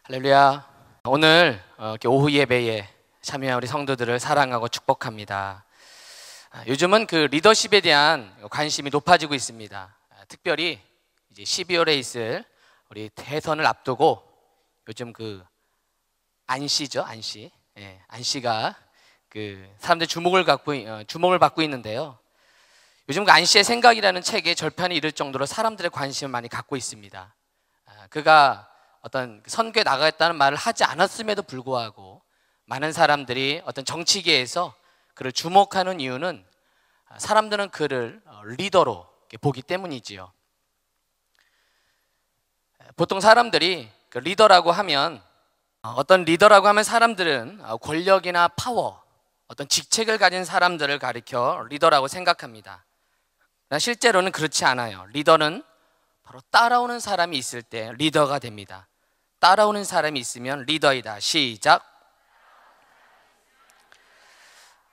할렐루야. 오늘 이렇게 오후 예배에 참여한 우리 성도들을 사랑하고 축복합니다. 요즘은 그 리더십에 대한 관심이 높아지고 있습니다. 특별히 이제 12월에 있을 우리 대선을 앞두고 요즘 그 안시죠, 안시. 안시가 그 사람들의 주목을 받고 있는데요. 요즘 그 안시의 생각이라는 책에 절판이 이를 정도로 사람들의 관심을 많이 갖고 있습니다. 그가 어떤 선교에 나가겠다는 말을 하지 않았음에도 불구하고 많은 사람들이 어떤 정치계에서 그를 주목하는 이유는 사람들은 그를 리더로 보기 때문이지요. 보통 사람들이 그 리더라고 하면 사람들은 권력이나 파워, 어떤 직책을 가진 사람들을 가리켜 리더라고 생각합니다. 그러나 실제로는 그렇지 않아요. 리더는 바로 따라오는 사람이 있을 때 리더가 됩니다. 따라오는 사람이 있으면 리더이다. 시작.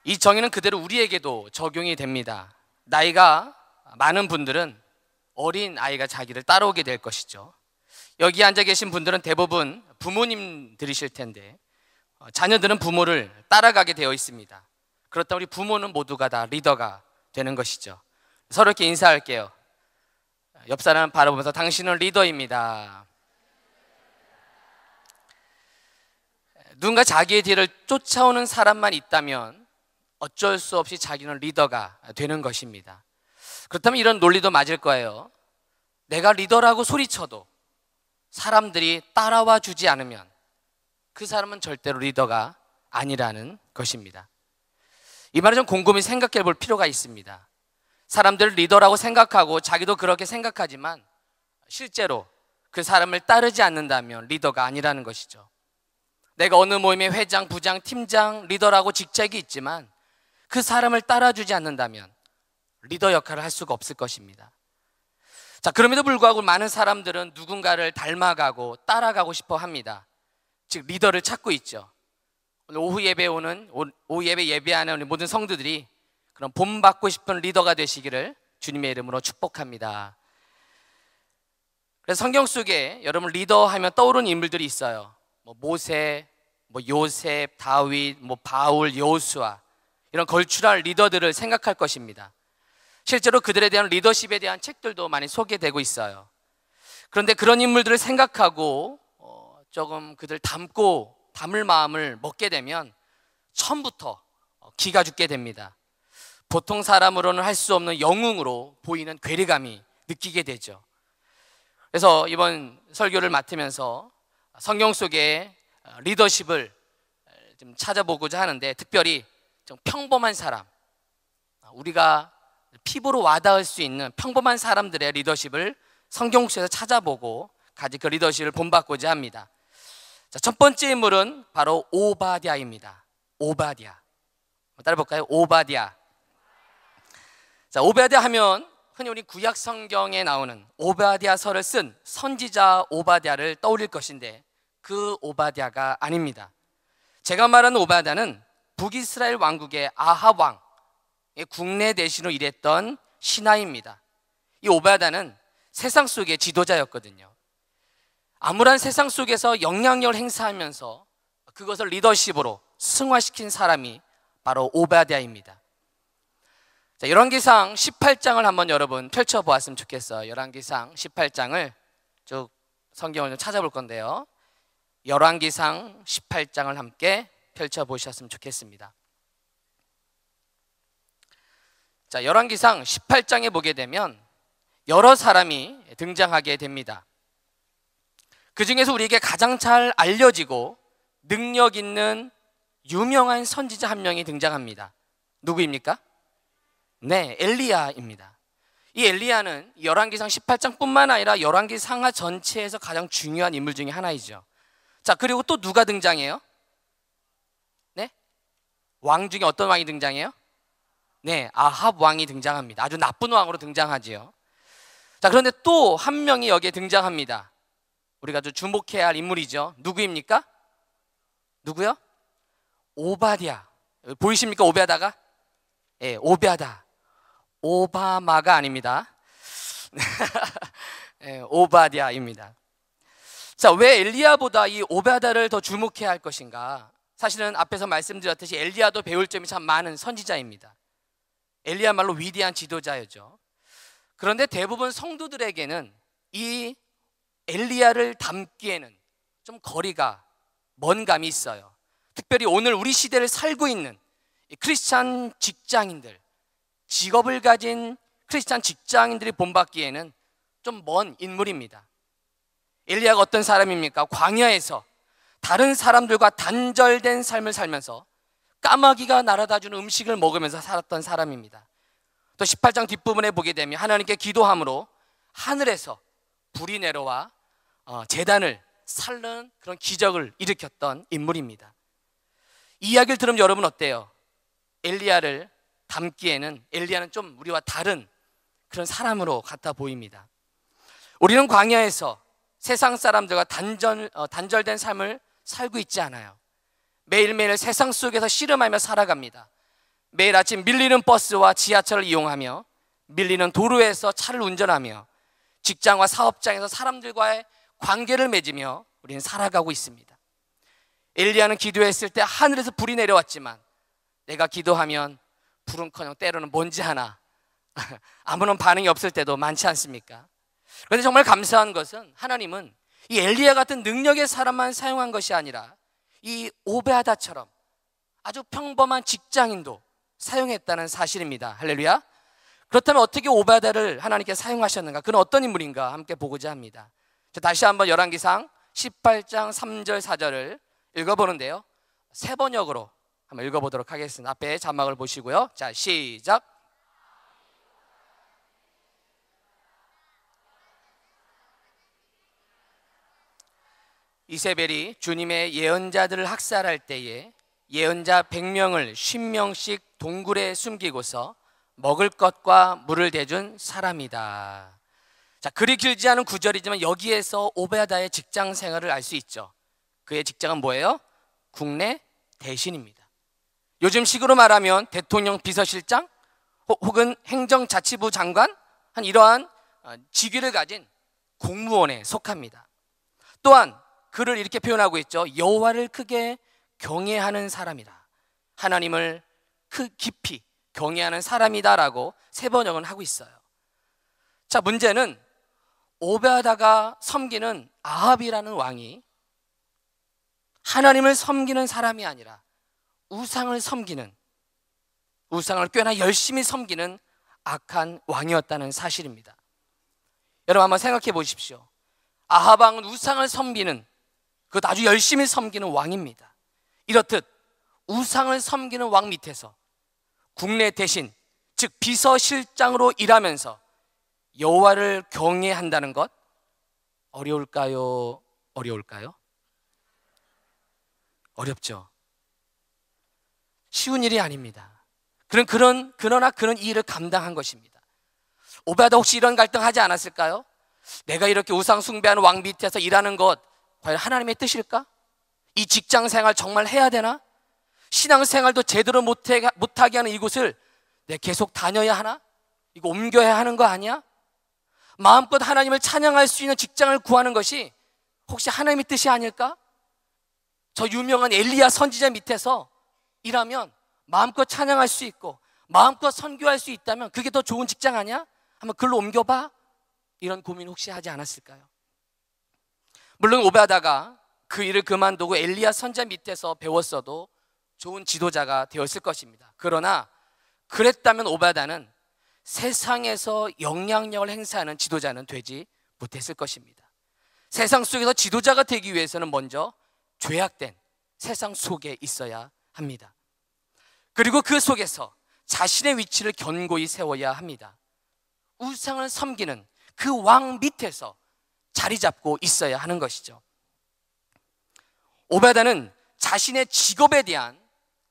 이 정의는 그대로 우리에게도 적용이 됩니다. 나이가 많은 분들은 어린 아이가 자기를 따라오게 될 것이죠. 여기 앉아 계신 분들은 대부분 부모님들이실 텐데 자녀들은 부모를 따라가게 되어 있습니다. 그렇다면 우리 부모는 모두가 다 리더가 되는 것이죠. 서로 이렇게 인사할게요. 옆 사람 바라보면서 당신은 리더입니다. 누군가 자기의 뒤를 쫓아오는 사람만 있다면 어쩔 수 없이 자기는 리더가 되는 것입니다. 그렇다면 이런 논리도 맞을 거예요. 내가 리더라고 소리쳐도 사람들이 따라와 주지 않으면 그 사람은 절대로 리더가 아니라는 것입니다. 이 말을 좀 곰곰이 생각해 볼 필요가 있습니다. 사람들을 리더라고 생각하고 자기도 그렇게 생각하지만 실제로 그 사람을 따르지 않는다면 리더가 아니라는 것이죠. 내가 어느 모임의 회장, 부장, 팀장, 리더라고 직책이 있지만 그 사람을 따라주지 않는다면 리더 역할을 할 수가 없을 것입니다. 자, 그럼에도 불구하고 많은 사람들은 누군가를 닮아가고 따라가고 싶어 합니다. 즉 리더를 찾고 있죠. 오늘 오후 예배 예배하는 우리 모든 성도들이 그런 본받고 싶은 리더가 되시기를 주님의 이름으로 축복합니다. 그래서 성경 속에 여러분 리더 하면 떠오르는 인물들이 있어요. 모세, 요셉, 다윗, 바울, 여호수아, 이런 걸출할 리더들을 생각할 것입니다. 실제로 그들에 대한 리더십에 대한 책들도 많이 소개되고 있어요. 그런데 그런 인물들을 생각하고 조금 그들 담을 마음을 먹게 되면 처음부터 기가 죽게 됩니다. 보통 사람으로는 할 수 없는 영웅으로 보이는 괴리감이 느끼게 되죠. 그래서 이번 설교를 맡으면서 성경 속에 리더십을 좀 찾아보고자 하는데, 특별히 좀 평범한 사람, 우리가 피부로 와닿을 수 있는 평범한 사람들의 리더십을 성경 속에서 찾아보고 가지 그 리더십을 본받고자 합니다. 자, 첫 번째 인물은 바로 오바댜입니다. 오바댜. 따라 볼까요? 오바댜. 자, 오바댜 하면 흔히 우리 구약 성경에 나오는 오바댜서를 쓴 선지자 오바댜를 떠올릴 것인데 그 오바댜가 아닙니다. 제가 말하는 오바댜는 북이스라엘 왕국의 아합 왕의 국내 대신으로 일했던 신하입니다. 이 오바댜는 세상 속의 지도자였거든요. 암울한 세상 속에서 영향력을 행사하면서 그것을 리더십으로 승화시킨 사람이 바로 오바댜입니다. 자, 열왕기상 18장을 한번 여러분 펼쳐보았으면 좋겠어요. 열왕기상 18장을 쭉 성경을 좀 찾아볼 건데요. 열왕기상 18장을 함께 펼쳐보셨으면 좋겠습니다. 자, 열왕기상 18장에 보게 되면 여러 사람이 등장하게 됩니다. 그 중에서 우리에게 가장 잘 알려지고 능력 있는 유명한 선지자 한 명이 등장합니다. 누구입니까? 네, 엘리야입니다. 이 엘리야는 열왕기상 18장뿐만 아니라 열왕기 상하 전체에서 가장 중요한 인물 중에 하나이죠. 자, 그리고 또 누가 등장해요? 네? 왕 중에 어떤 왕이 등장해요? 네, 아합 왕이 등장합니다. 아주 나쁜 왕으로 등장하지요. 자, 그런데 또 한 명이 여기에 등장합니다. 우리가 아주 주목해야 할 인물이죠. 누구입니까? 누구요? 오바댜. 보이십니까? 오바댜가? 예, 오바댜. 오바마가 아닙니다. 예, 오바댜입니다. 자, 왜 엘리야보다 이 오베아다를 더 주목해야 할 것인가? 사실은 앞에서 말씀드렸듯이 엘리야도 배울 점이 참 많은 선지자입니다. 엘리야말로 위대한 지도자였죠. 그런데 대부분 성도들에게는 이 엘리야를 닮기에는 좀 거리가 먼 감이 있어요. 특별히 오늘 우리 시대를 살고 있는 크리스찬 직장인들, 직업을 가진 크리스찬 직장인들이 본받기에는 좀 먼 인물입니다. 엘리야가 어떤 사람입니까? 광야에서 다른 사람들과 단절된 삶을 살면서 까마귀가 날아다주는 음식을 먹으면서 살았던 사람입니다. 또 18장 뒷부분에 보게 되면 하나님께 기도함으로 하늘에서 불이 내려와 제단을 살르는 그런 기적을 일으켰던 인물입니다. 이 이야기를 들으면 여러분 어때요? 엘리야를 닮기에는 엘리야는 좀 우리와 다른 그런 사람으로 같아 보입니다. 우리는 광야에서 세상 사람들과 단절된 삶을 살고 있지 않아요. 매일매일 세상 속에서 씨름하며 살아갑니다. 매일 아침 밀리는 버스와 지하철을 이용하며 밀리는 도로에서 차를 운전하며 직장과 사업장에서 사람들과의 관계를 맺으며 우리는 살아가고 있습니다. 엘리야는 기도했을 때 하늘에서 불이 내려왔지만 내가 기도하면 불은커녕 때로는 먼지 하나 아무런 반응이 없을 때도 많지 않습니까? 그런데 정말 감사한 것은 하나님은 이 엘리야 같은 능력의 사람만 사용한 것이 아니라 이 오베아다처럼 아주 평범한 직장인도 사용했다는 사실입니다. 할렐루야. 그렇다면 어떻게 오베아다를 하나님께 사용하셨는가? 그는 어떤 인물인가 함께 보고자 합니다. 다시 한번 열왕기상 18장 3절 4절을 읽어보는데요, 세 번역으로 한번 읽어보도록 하겠습니다. 앞에 자막을 보시고요. 자, 시작. 이세벨이 주님의 예언자들을 학살할 때에 예언자 100명을 50명씩 동굴에 숨기고서 먹을 것과 물을 대준 사람이다. 자, 그리 길지 않은 구절이지만 여기에서 오베아다의 직장 생활을 알 수 있죠. 그의 직장은 뭐예요? 국내 대신입니다. 요즘 식으로 말하면 대통령 비서실장 혹은 행정자치부 장관, 한 이러한 직위를 가진 공무원에 속합니다. 또한 그를 이렇게 표현하고 있죠. 여호와를 크게 경외하는 사람이다. 하나님을 깊이 경외하는 사람이다라고 세 번역은 하고 있어요. 자, 문제는 오베아다가 섬기는 아합이라는 왕이 하나님을 섬기는 사람이 아니라 우상을 꽤나 열심히 섬기는 악한 왕이었다는 사실입니다. 여러분 한번 생각해 보십시오. 아합 왕은 우상을 섬기는, 그것 아주 열심히 섬기는 왕입니다. 이렇듯 우상을 섬기는 왕 밑에서 국내 대신, 즉 비서실장으로 일하면서 여호와를 경외한다는 것 어려울까요? 어렵죠. 쉬운 일이 아닙니다. 그러나 그런 이 일을 감당한 것입니다. 오베아다 혹시 이런 갈등하지 않았을까요? 내가 이렇게 우상 숭배하는 왕 밑에서 일하는 것 과연 하나님의 뜻일까? 이 직장 생활 정말 해야 되나? 신앙 생활도 제대로 못하게 하는 이곳을 내가 계속 다녀야 하나? 이거 옮겨야 하는 거 아니야? 마음껏 하나님을 찬양할 수 있는 직장을 구하는 것이 혹시 하나님의 뜻이 아닐까? 저 유명한 엘리야 선지자 밑에서 일하면 마음껏 찬양할 수 있고 마음껏 선교할 수 있다면 그게 더 좋은 직장 아니야? 한번 글로 옮겨봐? 이런 고민 혹시 하지 않았을까요? 물론 오베아다가 그 일을 그만두고 엘리야 선지자 밑에서 배웠어도 좋은 지도자가 되었을 것입니다. 그러나 그랬다면 오베아다는 세상에서 영향력을 행사하는 지도자는 되지 못했을 것입니다. 세상 속에서 지도자가 되기 위해서는 먼저 죄악된 세상 속에 있어야 합니다. 그리고 그 속에서 자신의 위치를 견고히 세워야 합니다. 우상을 섬기는 그 왕 밑에서 자리 잡고 있어야 하는 것이죠. 오베아다는 자신의 직업에 대한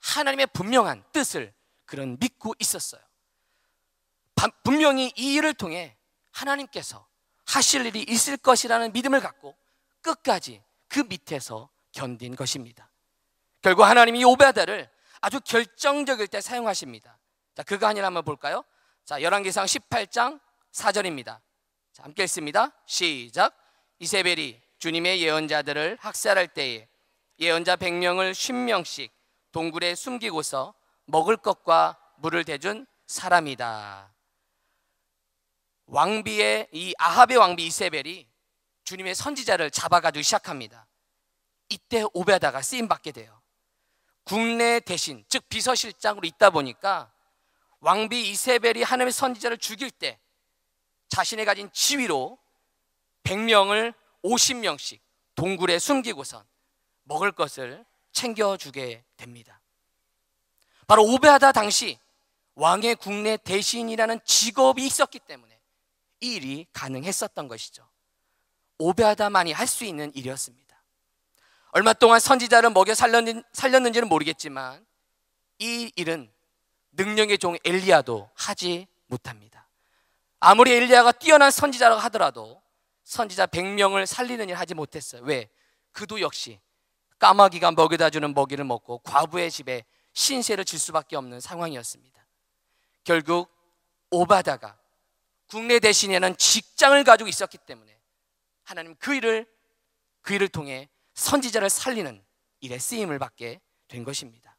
하나님의 분명한 뜻을 그는 믿고 있었어요. 분명히 이 일을 통해 하나님께서 하실 일이 있을 것이라는 믿음을 갖고 끝까지 그 밑에서 견딘 것입니다. 결국 하나님이 이 오베아다를 아주 결정적일 때 사용하십니다. 자, 그가 아니라 한번 볼까요? 자, 열왕기상 18장 4절입니다. 자, 함께 읽습니다. 시작. 이세벨이 주님의 예언자들을 학살할 때에 예언자 100명을 50명씩 동굴에 숨기고서 먹을 것과 물을 대준 사람이다. 왕비의 이 아합의 왕비 이세벨이 주님의 선지자를 잡아가지고 시작합니다. 이때 오베아다가 쓰임 받게 돼요. 국내 대신, 즉 비서실장으로 있다 보니까 왕비 이세벨이 하나님의 선지자를 죽일 때 자신이 가진 지위로 100명을 50명씩 동굴에 숨기고선 먹을 것을 챙겨주게 됩니다. 바로 오베아다 당시 왕의 국내 대신이라는 직업이 있었기 때문에 이 일이 가능했었던 것이죠. 오베아다만이 할 수 있는 일이었습니다. 얼마 동안 선지자를 먹여 살렸는지는 모르겠지만 이 일은 능력의 종 엘리야도 하지 못합니다. 아무리 엘리야가 뛰어난 선지자라고 하더라도 선지자 100명을 살리는 일을 하지 못했어요. 왜? 그도 역시 까마귀가 먹여다 주는 먹이를 먹고 과부의 집에 신세를 질 수밖에 없는 상황이었습니다. 결국 오바다가 국내 대신에는 직장을 가지고 있었기 때문에 하나님 그 일을 통해 선지자를 살리는 일에 쓰임을 받게 된 것입니다.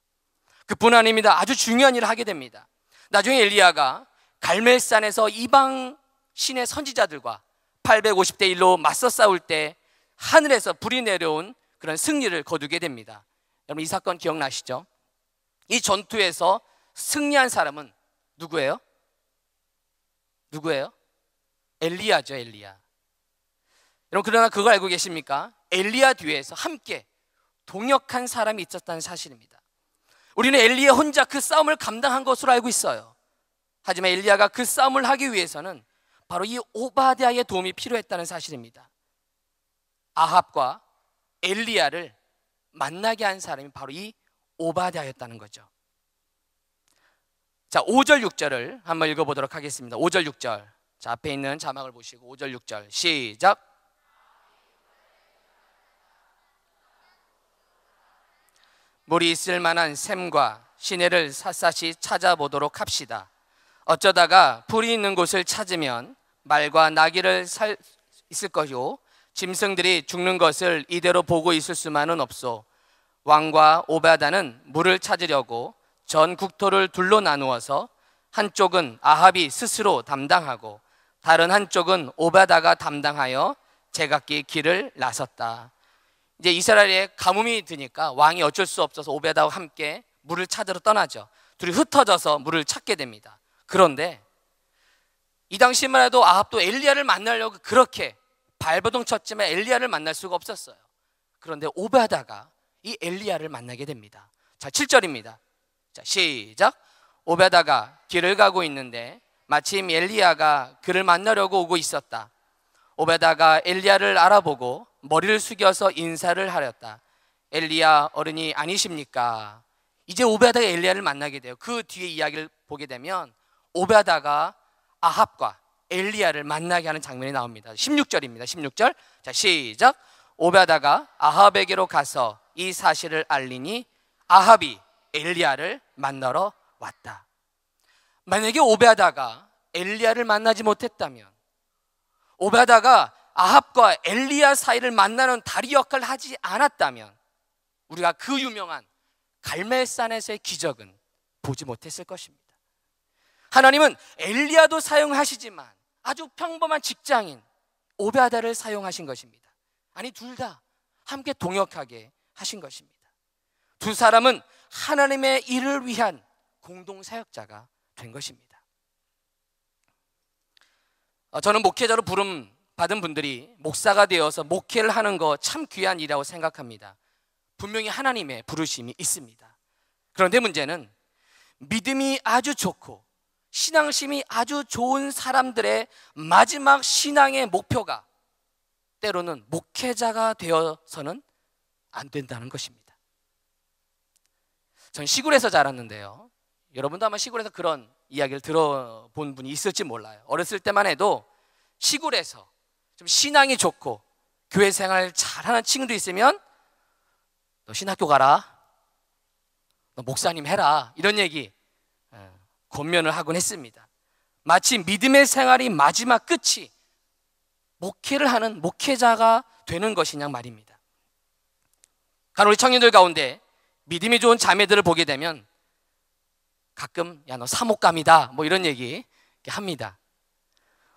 그뿐 아닙니다. 아주 중요한 일을 하게 됩니다. 나중에 엘리야가 갈멜산에서 이방 신의 선지자들과 850대 1로 맞서 싸울 때 하늘에서 불이 내려온 그런 승리를 거두게 됩니다. 여러분 이 사건 기억나시죠? 이 전투에서 승리한 사람은 누구예요? 엘리야죠, 엘리야. 여러분 그러나 그거 알고 계십니까? 엘리야 뒤에서 함께 동역한 사람이 있었다는 사실입니다. 우리는 엘리야 혼자 그 싸움을 감당한 것으로 알고 있어요. 하지만 엘리야가 그 싸움을 하기 위해서는 바로 이 오바댜의 도움이 필요했다는 사실입니다. 아합과 엘리야를 만나게 한 사람이 바로 이 오바댜였다는 거죠. 자, 5절 6절을 한번 읽어보도록 하겠습니다. 5절 6절. 자, 앞에 있는 자막을 보시고 5절 6절 시작. 물이 있을 만한 샘과 시내를 샅샅이 찾아보도록 합시다. 어쩌다가 풀이 있는 곳을 찾으면 말과 나귀를 있을 것이고 짐승들이 죽는 것을 이대로 보고 있을 수만은 없소. 왕과 오바다는 물을 찾으려고 전 국토를 둘로 나누어서 한쪽은 아합이 스스로 담당하고 다른 한쪽은 오바다가 담당하여 제각기 길을 나섰다. 이제 이스라엘에 가뭄이 드니까 왕이 어쩔 수 없어서 오베다와 함께 물을 찾으러 떠나죠. 둘이 흩어져서 물을 찾게 됩니다. 그런데 이 당시만 해도 아합도 엘리야를 만나려고 그렇게 발버둥 쳤지만 엘리야를 만날 수가 없었어요. 그런데 오베다가 이 엘리야를 만나게 됩니다. 자, 7절입니다. 자, 시작. 오베다가 길을 가고 있는데 마침 엘리야가 그를 만나려고 오고 있었다. 오베다가 엘리야를 알아보고 머리를 숙여서 인사를 하였다. 엘리야 어른이 아니십니까? 이제 오베다가 엘리야를 만나게 돼요. 그 뒤에 이야기를 보게 되면 오베다가 아합과 엘리야를 만나게 하는 장면이 나옵니다. 16절입니다. 16절. 자, 시작. 오베다가 아합에게로 가서 이 사실을 알리니 아합이 엘리야를 만나러 왔다. 만약에 오베다가 엘리야를 만나지 못했다면, 오베다가 아합과 엘리야 사이를 만나는 다리 역할을 하지 않았다면 우리가 그 유명한 갈멜산에서의 기적은 보지 못했을 것입니다. 하나님은 엘리야도 사용하시지만 아주 평범한 직장인 오베다를 사용하신 것입니다. 아니, 둘 다 함께 동역하게 하신 것입니다. 두 사람은 하나님의 일을 위한 공동 사역자가 된 것입니다. 저는 목회자로 부름 받은 분들이 목사가 되어서 목회를 하는 거 참 귀한 일이라고 생각합니다. 분명히 하나님의 부르심이 있습니다. 그런데 문제는 믿음이 아주 좋고 신앙심이 아주 좋은 사람들의 마지막 신앙의 목표가 때로는 목회자가 되어서는 안 된다는 것입니다. 전 시골에서 자랐는데요, 여러분도 아마 시골에서 그런 이야기를 들어본 분이 있을지 몰라요. 어렸을 때만 해도 시골에서 좀 신앙이 좋고 교회 생활 잘하는 친구도 있으면 너 신학교 가라, 너 목사님 해라, 이런 얘기 권면을 하곤 했습니다. 마치 믿음의 생활이 마지막 끝이 목회를 하는 목회자가 되는 것이냐 말입니다. 간혹 우리 청년들 가운데 믿음이 좋은 자매들을 보게 되면 가끔 야 너 사목감이다 뭐 이런 얘기 합니다.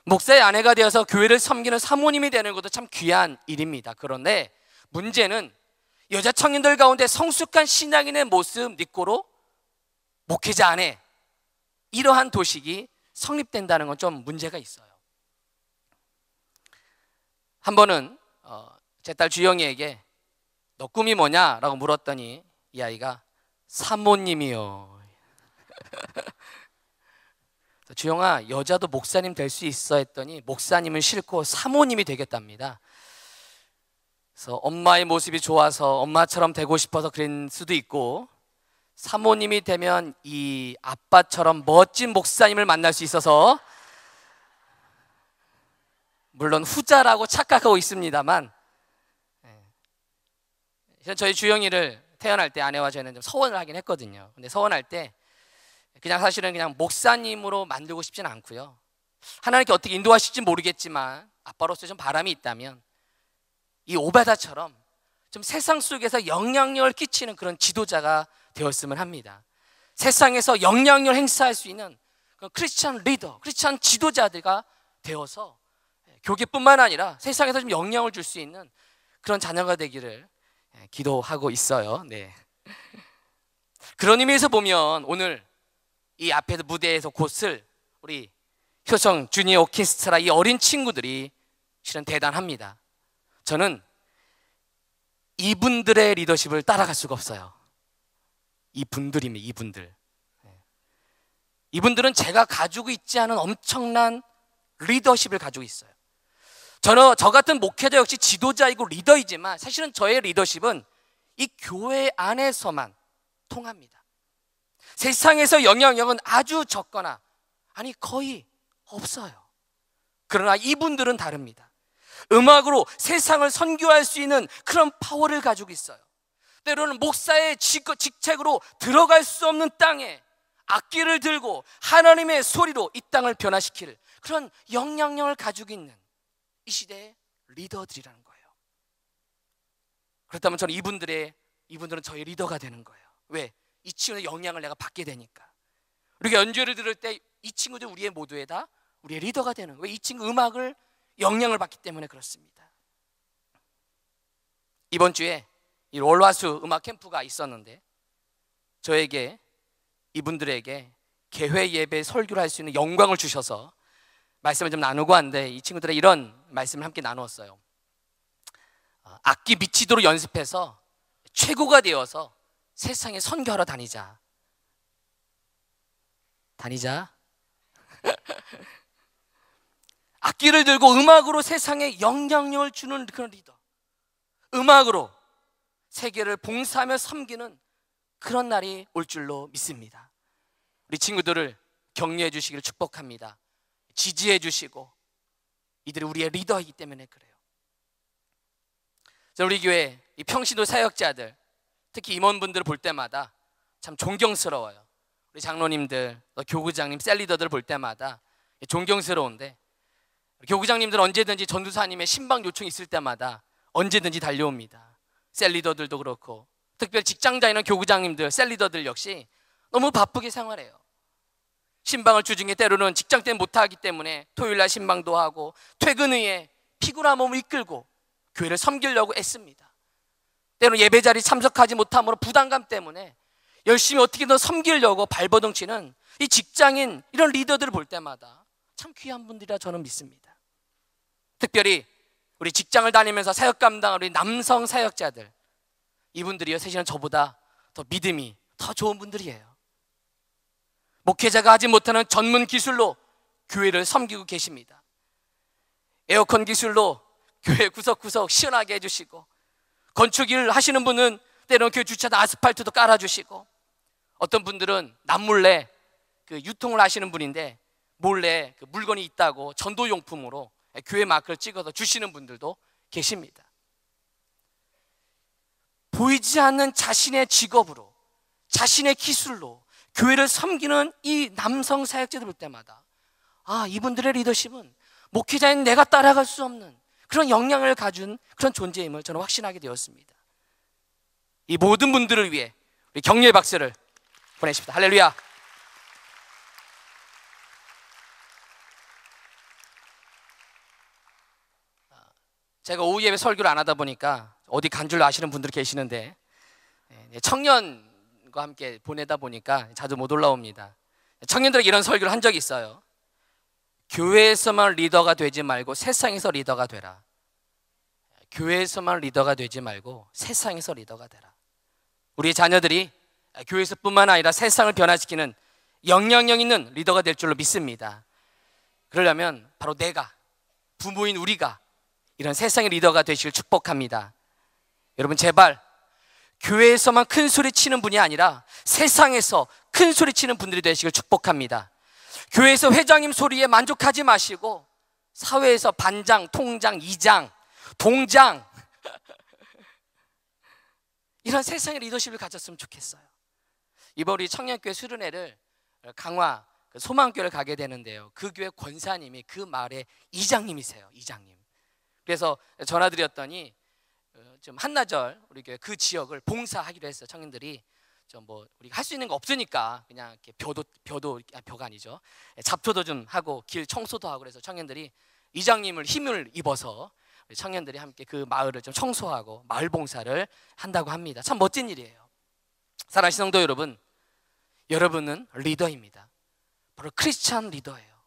목사의 아내가 되어서 교회를 섬기는 사모님이 되는 것도 참 귀한 일입니다. 그런데 문제는 여자 청년들 가운데 성숙한 신앙인의 모습 니꼬로 목회자 안에 이러한 도식이 성립된다는 건 좀 문제가 있어요. 한 번은 제 딸 주영이에게 너 꿈이 뭐냐? 라고 물었더니 이 아이가 사모님이요. 주영아, 여자도 목사님 될 수 있어 했더니 목사님은 싫고 사모님이 되겠답니다. 그래서 엄마의 모습이 좋아서 엄마처럼 되고 싶어서 그럴 수도 있고, 사모님이 되면 이 아빠처럼 멋진 목사님을 만날 수 있어서, 물론 후자라고 착각하고 있습니다만, 저희 주영이를 태어날 때 아내와 저는 좀 서원을 하긴 했거든요. 근데 서원할 때 그냥 사실은 그냥 목사님으로 만들고 싶지는 않고요. 하나님께 어떻게 인도하실지 모르겠지만 아빠로서 좀 바람이 있다면 이 오바다처럼 좀 세상 속에서 영향력을 끼치는 그런 지도자가 되었으면 합니다. 세상에서 영향력을 행사할 수 있는 그런 크리스찬 리더, 크리스찬 지도자들가 되어서 교계뿐만 아니라 세상에서 좀 영향을 줄 수 있는 그런 자녀가 되기를 기도하고 있어요. 네. 그런 의미에서 보면 오늘 이 앞에 무대에서 곧을 우리 효성 주니어 오케스트라 이 어린 친구들이 실은 대단합니다. 저는 이분들의 리더십을 따라갈 수가 없어요. 이분들입니다. 이분들. 이분들은 제가 가지고 있지 않은 엄청난 리더십을 가지고 있어요. 저 같은 목회자 역시 지도자이고 리더이지만 사실은 저의 리더십은 이 교회 안에서만 통합니다. 세상에서 영향력은 아주 적거나 아니 거의 없어요. 그러나 이분들은 다릅니다. 음악으로 세상을 선교할 수 있는 그런 파워를 가지고 있어요. 때로는 목사의 직책으로 들어갈 수 없는 땅에 악기를 들고 하나님의 소리로 이 땅을 변화시킬 그런 영향력을 가지고 있는 이 시대의 리더들이라는 거예요. 그렇다면 저는 이분들은 저의 리더가 되는 거예요. 왜? 이 친구의 영향을 내가 받게 되니까. 우리가 연주를 들을 때 이 친구들 우리의 모두에다 우리의 리더가 되는 거예요. 왜? 이 친구 음악을 영향을 받기 때문에 그렇습니다. 이번 주에 이 월화수 음악 캠프가 있었는데 저에게 이분들에게 개회 예배 설교를 할 수 있는 영광을 주셔서 말씀을 좀 나누고 왔는데 이 친구들의 이런 말씀을 함께 나누었어요. 악기 미치도록 연습해서 최고가 되어서 세상에 선교하러 다니자. 악기를 들고 음악으로 세상에 영향력을 주는 그런 리더, 음악으로 세계를 봉사하며 섬기는 그런 날이 올 줄로 믿습니다. 우리 친구들을 격려해 주시기를 축복합니다. 지지해 주시고 이들이 우리의 리더이기 때문에 그래요. 우리 교회 이 평신도 사역자들, 특히 임원분들을 볼 때마다 참 존경스러워요. 우리 장로님들, 교구장님, 셀리더들 볼 때마다 존경스러운데, 교구장님들은 언제든지 전도사님의 신방 요청이 있을 때마다 언제든지 달려옵니다. 셀리더들도 그렇고 특별히 직장 다니는 교구장님들, 셀리더들 역시 너무 바쁘게 생활해요. 신방을 주중에 때로는 직장 때문에 못하기 때문에 토요일날 신방도 하고 퇴근 후에 피곤한 몸을 이끌고 교회를 섬기려고 애씁니다. 때로는 예배 자리 참석하지 못함으로 부담감 때문에 열심히 어떻게든 섬기려고 발버둥치는 이 직장인 이런 리더들을 볼 때마다 참 귀한 분들이라 저는 믿습니다. 특별히 우리 직장을 다니면서 사역 감당하는 우리 남성 사역자들, 이분들이요 사실은 저보다 더 믿음이 더 좋은 분들이에요. 목회자가 하지 못하는 전문 기술로 교회를 섬기고 계십니다. 에어컨 기술로 교회 구석구석 시원하게 해주시고, 건축 일 하시는 분은 때로는 교회 주차장 아스팔트도 깔아주시고, 어떤 분들은 남몰래 유통을 하시는 분인데 몰래 물건이 있다고 전도용품으로 교회 마크를 찍어서 주시는 분들도 계십니다. 보이지 않는 자신의 직업으로, 자신의 기술로 교회를 섬기는 이 남성 사역자들 볼 때마다 이분들의 리더십은 목회자인 내가 따라갈 수 없는 그런 역량을 가진 그런 존재임을 저는 확신하게 되었습니다. 이 모든 분들을 위해 우리 격려의 박수를 보내십시다. 할렐루야. 제가 오후 예배 설교를 안 하다 보니까 어디 간 줄 아시는 분들이 계시는데, 청년과 함께 보내다 보니까 자주 못 올라옵니다. 청년들에게 이런 설교를 한 적이 있어요. 교회에서만 리더가 되지 말고 세상에서 리더가 되라. 교회에서만 리더가 되지 말고 세상에서 리더가 되라. 우리 자녀들이 교회에서뿐만 아니라 세상을 변화시키는 영향력 있는 리더가 될 줄로 믿습니다. 그러려면 바로 내가, 부모인 우리가 이런 세상의 리더가 되시길 축복합니다. 여러분, 제발 교회에서만 큰 소리 치는 분이 아니라 세상에서 큰 소리 치는 분들이 되시길 축복합니다. 교회에서 회장님 소리에 만족하지 마시고 사회에서 반장, 통장, 이장, 동장 이런 세상의 리더십을 가졌으면 좋겠어요. 이번 우리 청년교회 수련회를 강화 소망교회를 가게 되는데요, 그 교회 권사님이 그 마을의 이장님이세요. 이장님. 그래서 전화드렸더니 좀 한나절 우리 교회 그 지역을 봉사하기로 했어요. 청년들이 좀 뭐 우리가 할 수 있는 거 없으니까 그냥 이렇게 벼가 아니죠, 잡초도 좀 하고 길 청소도 하고, 그래서 청년들이 이장님을 힘을 입어서 우리 청년들이 함께 그 마을을 좀 청소하고 마을 봉사를 한다고 합니다. 참 멋진 일이에요. 사랑하는 성도 여러분, 여러분은 리더입니다. 바로 크리스찬 리더예요.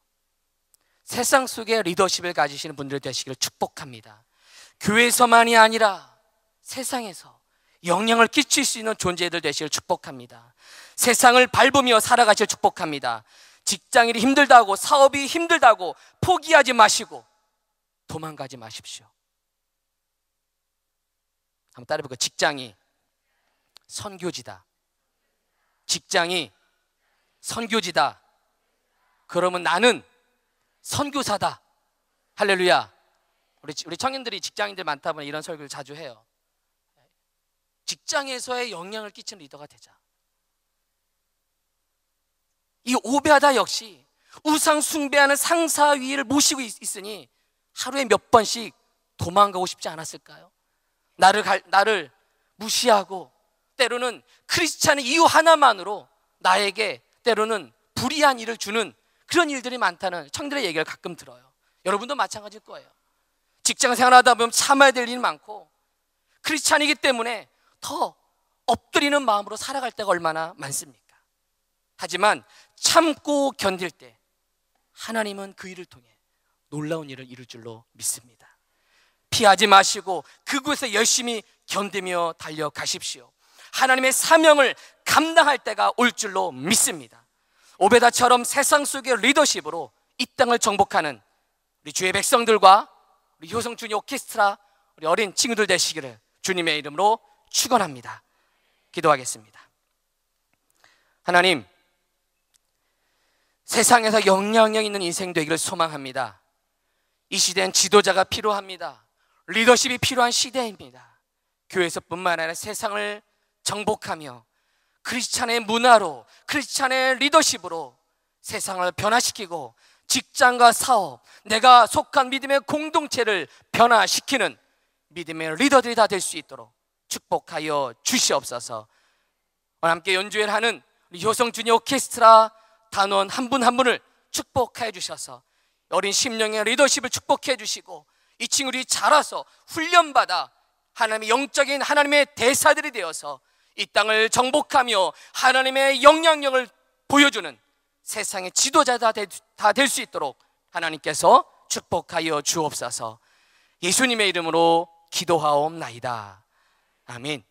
세상 속에 리더십을 가지시는 분들 되시기를 축복합니다. 교회에서만이 아니라 세상에서 영향을 끼칠 수 있는 존재들 되시기를 축복합니다. 세상을 밟으며 살아가시길 축복합니다. 직장일이 힘들다고, 사업이 힘들다고 포기하지 마시고 도망가지 마십시오. 한번 따라해볼까요? 직장이 선교지다. 직장이 선교지다. 그러면 나는 선교사다. 할렐루야. 우리 청년들이 직장인들 많다 보니 이런 설교를 자주 해요. 직장에서의 영향을 끼치는 리더가 되자. 이 오베아다 역시 우상 숭배하는 상사 위를 모시고 있으니 하루에 몇 번씩 도망가고 싶지 않았을까요? 나를 무시하고 때로는 크리스찬의 이유 하나만으로 나에게 때로는 불이한 일을 주는 그런 일들이 많다는 청년들의 얘기를 가끔 들어요. 여러분도 마찬가지일 거예요. 직장 생활하다 보면 참아야 될 일이 많고 크리스찬이기 때문에 더 엎드리는 마음으로 살아갈 때가 얼마나 많습니까? 하지만 참고 견딜 때 하나님은 그 일을 통해 놀라운 일을 이룰 줄로 믿습니다. 피하지 마시고 그곳에 열심히 견디며 달려가십시오. 하나님의 사명을 감당할 때가 올 줄로 믿습니다. 오베다처럼 세상 속의 리더십으로 이 땅을 정복하는 우리 주의 백성들과 우리 효성주니 오케스트라 우리 어린 친구들 되시기를 주님의 이름으로 축원합니다. 기도하겠습니다. 하나님, 세상에서 영향력 있는 인생 되기를 소망합니다. 이 시대엔 지도자가 필요합니다. 리더십이 필요한 시대입니다. 교회에서뿐만 아니라 세상을 정복하며 크리스찬의 문화로, 크리스찬의 리더십으로 세상을 변화시키고 직장과 사업, 내가 속한 믿음의 공동체를 변화시키는 믿음의 리더들이 다 될 수 있도록 축복하여 주시옵소서. 오늘 함께 연주회를 하는 우리 효성주니 오케스트라 단원 한 분 한 분을 축복해 주셔서 어린 심령의 리더십을 축복해 주시고 이 친구들이 자라서 훈련받아 하나님의 영적인 하나님의 대사들이 되어서 이 땅을 정복하며 하나님의 영향력을 보여주는 세상의 지도자가 다 될 수 있도록 하나님께서 축복하여 주옵소서. 예수님의 이름으로 기도하옵나이다. 아멘.